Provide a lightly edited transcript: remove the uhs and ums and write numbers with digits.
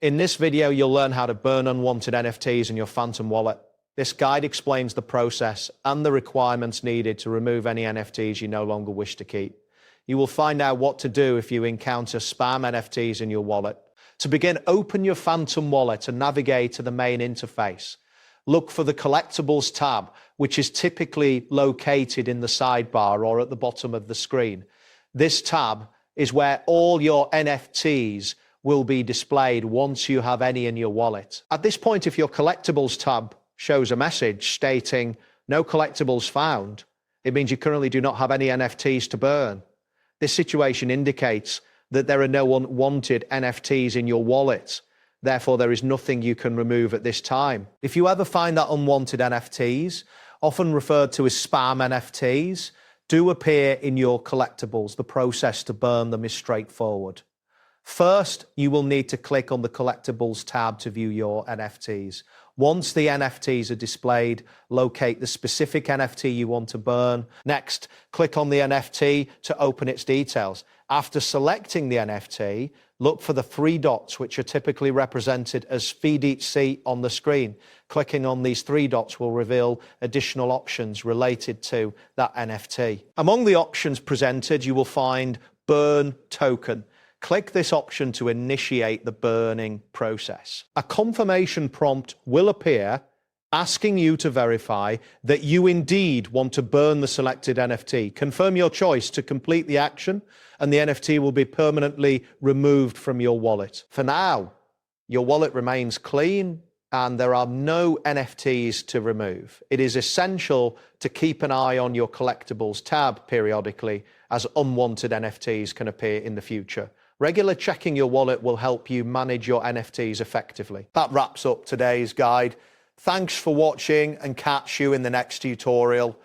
In this video, you'll learn how to burn unwanted NFTs in your Phantom wallet. This guide explains the process and the requirements needed to remove any NFTs you no longer wish to keep. You will find out what to do if you encounter spam NFTs in your wallet. To begin, open your Phantom wallet and navigate to the main interface. Look for the Collectibles tab, which is typically located in the sidebar or at the bottom of the screen. This tab is where all your NFTs will be displayed once you have any in your wallet. At this point, if your Collectibles tab shows a message stating no collectibles found, it means you currently do not have any NFTs to burn. This situation indicates that there are no unwanted NFTs in your wallet. Therefore, there is nothing you can remove at this time. If you ever find that unwanted NFTs, often referred to as spam NFTs, do appear in your collectibles, the process to burn them is straightforward. First, you will need to click on the Collectibles tab to view your NFTs. Once the NFTs are displayed, locate the specific NFT you want to burn. Next, click on the NFT to open its details. After selecting the NFT, look for the three dots, which are typically represented as feed each seat on the screen. Clicking on these three dots will reveal additional options related to that NFT. Among the options presented, you will find Burn Token. Click this option to initiate the burning process. A confirmation prompt will appear asking you to verify that you indeed want to burn the selected NFT. Confirm your choice to complete the action, and the NFT will be permanently removed from your wallet. For now, your wallet remains clean and there are no NFTs to remove. It is essential to keep an eye on your Collectibles tab periodically, as unwanted NFTs can appear in the future. Regular checking your wallet will help you manage your NFTs effectively. That wraps up today's guide. Thanks for watching and catch you in the next tutorial.